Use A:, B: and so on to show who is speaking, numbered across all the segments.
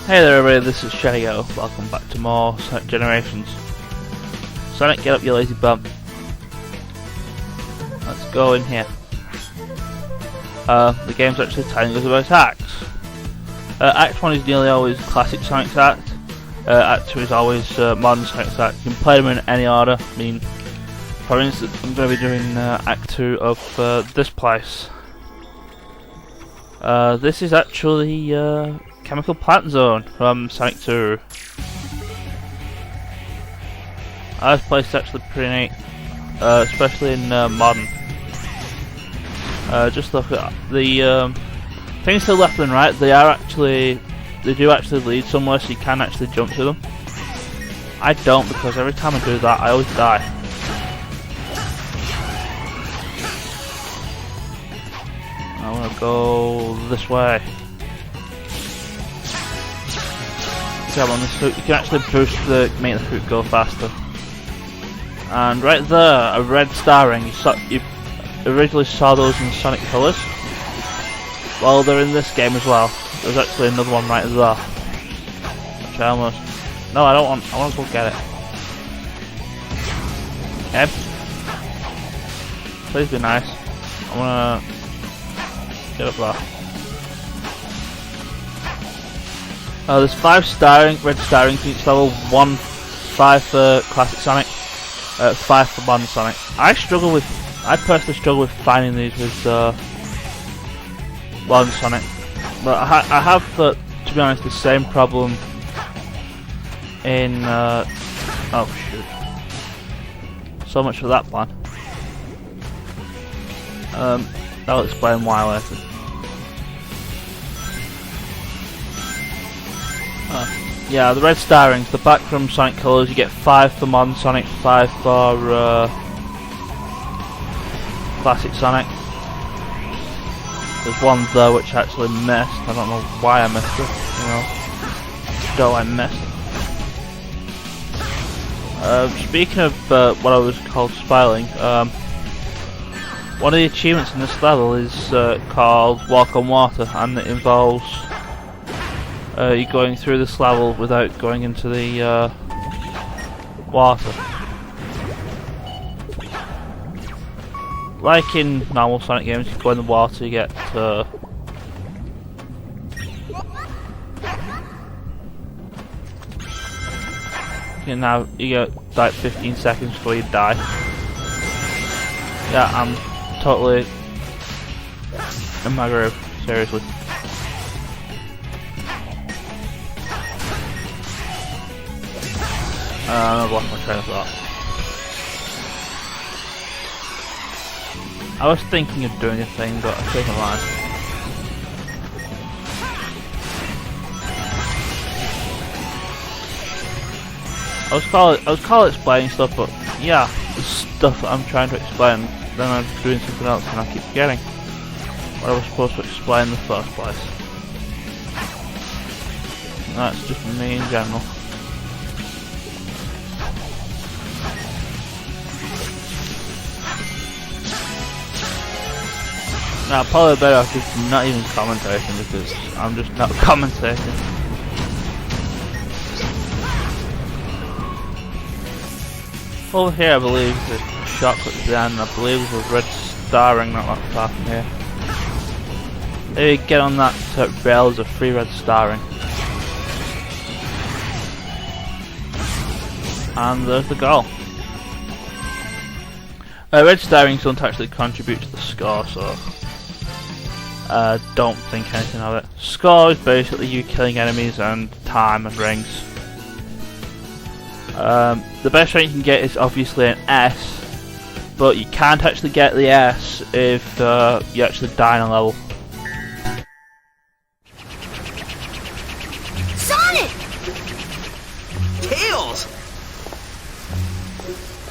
A: Hey there everybody, this is Shadow. Welcome back to more Sonic Generations. Sonic, get up you lazy bum. Let's go in here. The game's actually telling us about acts. Act 1 is nearly always classic Sonic's act. Act 2 is always modern Sonic's act. You can play them in any order. I mean, for instance, I'm going to be doing Act 2 of this place. This is actually Chemical Plant Zone from Sonic 2. This place is actually pretty neat, especially in modern. Just look at the things to the left and right. They do actually lead somewhere, so you can actually jump to them. I don't, because every time I do that, I always die. I want to go this way. On this fruit, you can actually make the fruit go faster. And right there, a red star ring. You originally saw those in Sonic Colors. Well, they're in this game as well. There's actually another one right there. Which I almost... No, I don't want... I want to go get it. Okay. Please be nice. I want to... get up there. There's 5 red star rings each level, 5 for classic Sonic, 5 for modern Sonic. I personally struggle with finding these with modern Sonic, but I have, to be honest, the same problem in, oh shoot, so much for that plan. I'll explain why later. Yeah, the red star rings, the back from Sonic Colors, you get 5 for modern Sonic, 5 for classic Sonic. There's one there which I actually missed. I don't know why I missed it, I missed. Speaking of what I was called spelling, one of the achievements in this level is called Walk on Water, and it involves you going through this level without going into the water. Like in normal Sonic games, you go in the water, you get you get like 15 seconds before you die. Yeah, I'm totally in my groove, seriously. I've lost my train of thought. I was thinking of doing a thing, but I changed my mind. I was call it explaining stuff, but yeah, the stuff that I'm trying to explain, then I'm doing something else and I keep forgetting what I was supposed to explain in the first place. And that's just me in general. Now, probably better off just not even commentating, because I'm just not commentating. Over here, I believe the shortcut to the end. I believe there's a red star ring not that far from here. Maybe get on that rail as a free red star ring. And there's the goal. Red star rings don't actually contribute to the score, so don't think anything of it. Score is basically you killing enemies and time and rings. The best rank you can get is obviously an S, but you can't actually get the S if you actually die in a level.
B: Sonic!
C: Tails!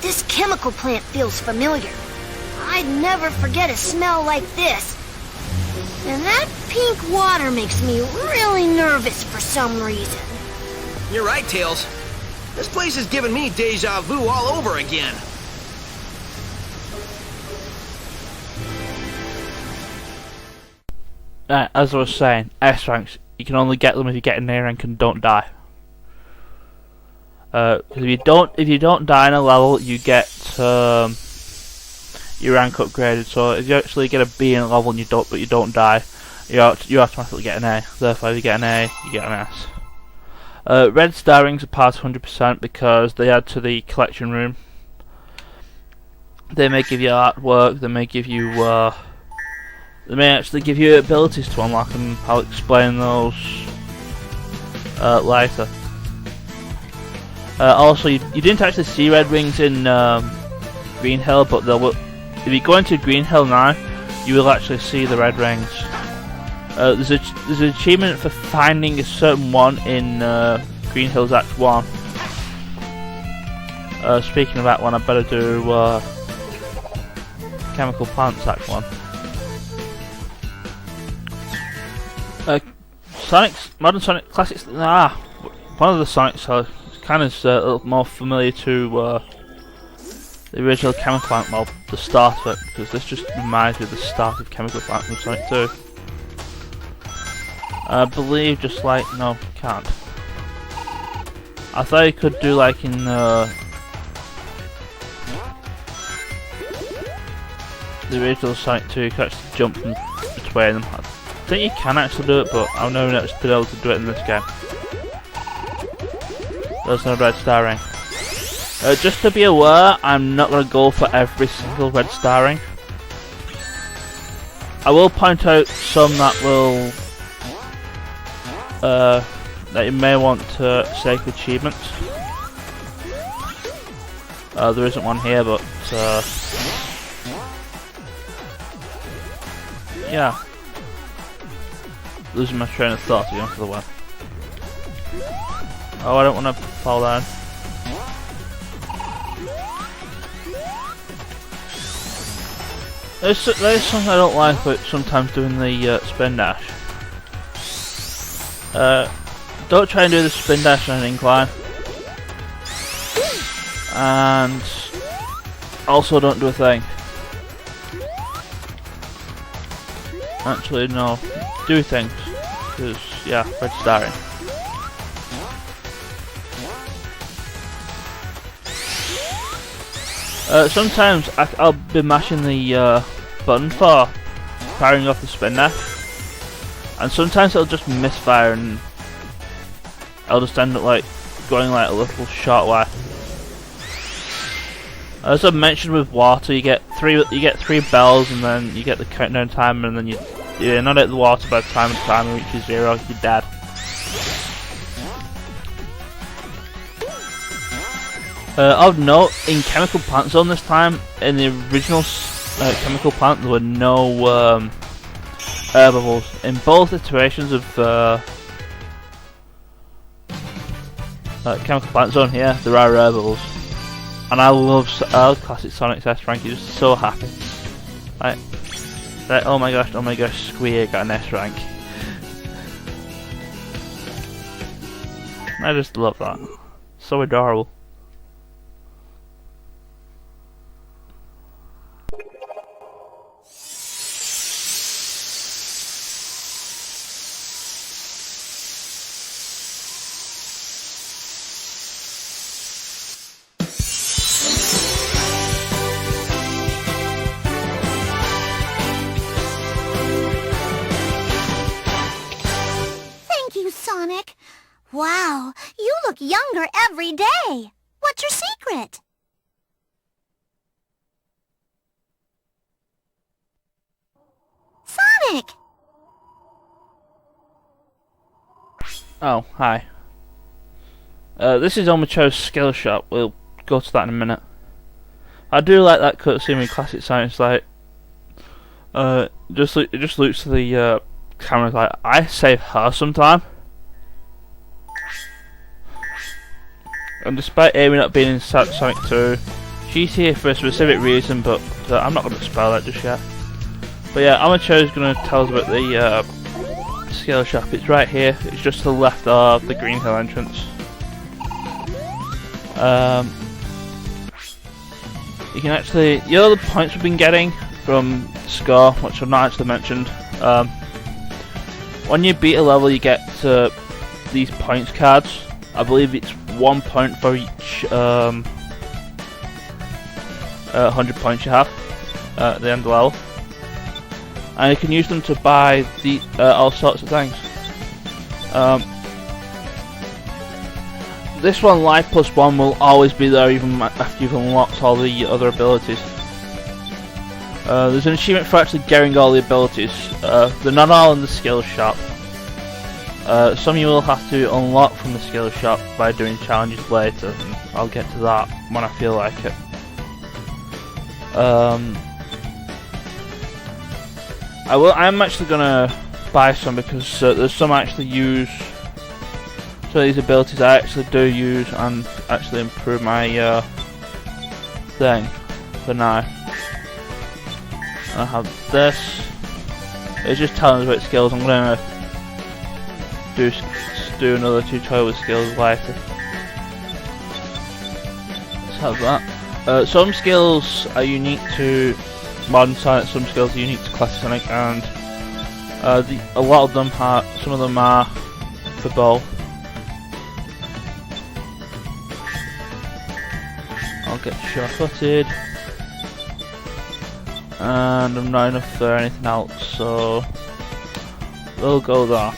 B: This chemical plant feels familiar. I'd never forget a smell like this. And that pink water makes me really nervous for some reason.
C: You're right, Tails. This place is giving me deja vu all over again.
A: As I was saying, S ranks you can only get them if you get in A rank and don't die. Because if you don't die in a level, you get your rank upgraded. So if you actually get a B in a level and you don't die, you automatically get an A. Therefore, if you get an A, you get an S. Red star rings are past 100% because they add to the collection room. They may give you artwork. They may give you. They may actually give you abilities to unlock, and I'll explain those later. Also, you didn't actually see red rings in Green Hill, but if you go into Green Hill now, you will actually see the red rings. There's an achievement for finding a certain one in Green Hills Act 1. Speaking of that one, I better do Chemical Plants Act 1. Modern Sonic Classics. One of the Sonics are kind of a little more familiar to the original Chemical Plant, well, the start of it, because this just reminds me of the start of Chemical Plant from Sonic 2. I believe no, can't. I thought you could do like in the original Sonic 2, you could actually jump between them. I think you can actually do it, but I've never actually been able to do it in this game. There's no red star ring. Just to be aware, I'm not going to go for every single red star ring. I will point out some that will that you may want to save achievements. There isn't one here, but yeah. Losing my train of thought again for the web. Oh, I don't want to fall down. There's something I don't like about sometimes doing the spin dash. Don't try and do the spin dash on an incline. And also don't do a thing. Actually, no. Do things. Because, yeah, red starring. Sometimes I'll be mashing the button for firing off the spin dash, and sometimes it'll just misfire and I'll just end up like going like a little short way. As I mentioned with water, you get three bells, and then you get the countdown timer, and then you're not at the water by the time the timer reaches 0, you're dead. Of note, in Chemical Plant Zone this time, in the original Chemical Plant, there were no air bubbles. In both iterations of Chemical Plant Zone here, there are air bubbles. And I love Classic Sonic's S rank, you're just so happy. Like, oh my gosh, Squeer got an S rank. I just love that. So adorable.
B: Sonic. Wow, you look younger every day. What's your secret? Sonic!
A: Oh, hi. This is Omocho's skill shop. We'll go to that in a minute. I do like that cutscene with Classic Sonic. It's like, it just looks to the camera like, I save her sometime. And despite Amy not being in Sonic 2, she's here for a specific reason, but I'm not going to spell that just yet. But yeah, Omocho is going to tell us about the skill shop. It's right here. It's just to the left of the Green Hill entrance. You can actually, the other points we've been getting from Score, which I've not actually mentioned. When you beat a level, you get these points cards. I believe it's 1 point for each 100 points you have at the end of the level, and you can use them to buy the all sorts of things. This one, Life Plus 1, will always be there even after you've unlocked all the other abilities. There's an achievement for actually getting all the abilities. They're not all in the skill shop. Some you will have to unlock from the skill shop by doing challenges later, and I'll get to that when I feel like it. I'm actually gonna buy some because there's some I actually use. So these abilities I actually do use and actually improve my thing for now. I have this. It's just telling us about skills. I'm gonna do another tutorial with skills later. Let's have that. Some skills are unique to Modern Sonic. Some skills are unique to Classic Sonic, and a lot of them are. Some of them are for both. I'll get sure-footed, and I'm not enough for anything else, so we'll go there.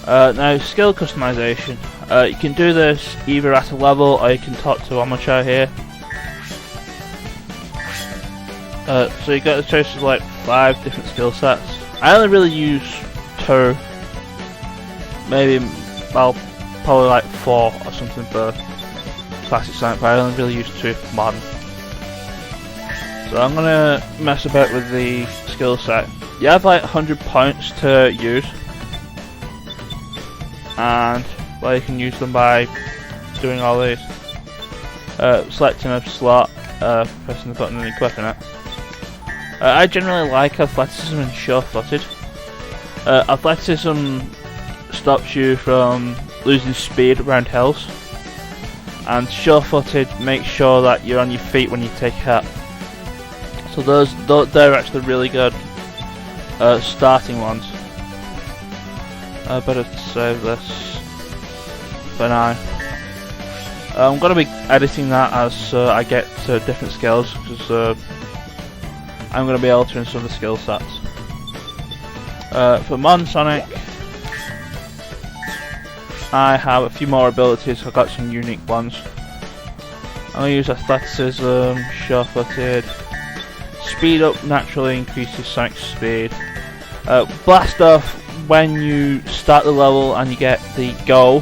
A: Now, skill customization. You can do this either at a level, or you can talk to Amateur here. So you get the choice of like 5 different skill sets. I only really use 2, maybe, well, probably like 4 or something for Classic Sonic, but I only really use 2 for Modern. So I'm gonna mess about with the skill set. You have like 100 points to use, and well, you can use them by doing all these. Selecting a slot, pressing the button and equipping it. I generally like athleticism and sure-footed. Athleticism stops you from losing speed around hills, and sure-footed makes sure that you're on your feet when you take a hit. So they're actually really good starting ones. I better save this for now. I'm going to be editing that as I get to different skills, because I'm going to be altering some of the skill sets. For Modern Sonic, I have a few more abilities. I've got some unique ones. I'm going to use athleticism, sure-footed. Speed up naturally increases Sonic's speed. Blast off when you start the level and you get the go.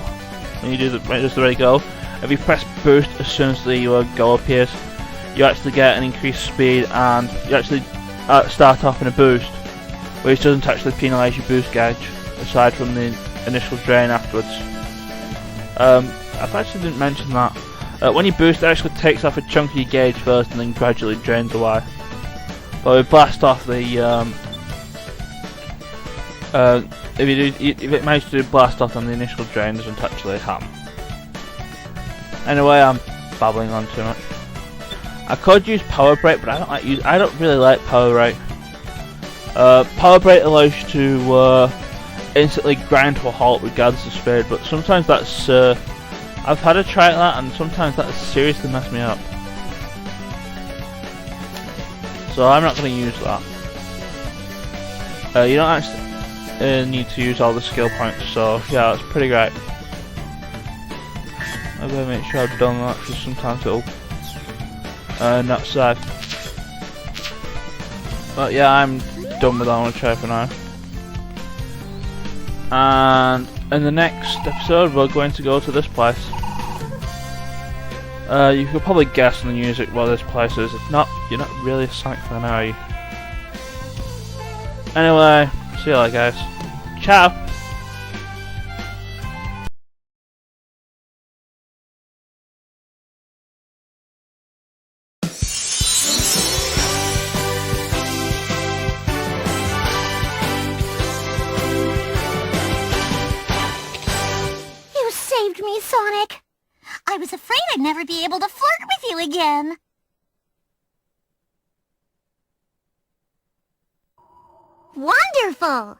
A: When you do the ready go. If you press boost as soon as the go appears, you actually get an increased speed, and you actually start off in a boost, which doesn't actually penalise your boost gauge, aside from the initial drain afterwards. I actually didn't mention that. When you boost, it actually takes off a chunk of your gauge first and then gradually drains away. But we blast off the if it manages to blast off on the initial drain, doesn't actually happen. Anyway, I'm babbling on too much. I could use Power Break, but I don't really like Power Break. Power Break allows you to instantly grind to a halt regardless of speed, but sometimes that's I've had a try at that, and sometimes that seriously messed me up. So I'm not going to use that. You don't actually need to use all the skill points, so yeah, that's pretty great. I better make sure I've done that, because sometimes it'll not save. But yeah, I'm done with that one try for now. And in the next episode, we're going to go to this place. You could probably guess in the music what this place is. If not, you're not really a Sonic fan, are you? Anyway, see you later, guys. Ciao!
D: You saved me, Sonic. I was afraid I'd never be able to flirt with you again. Wonderful!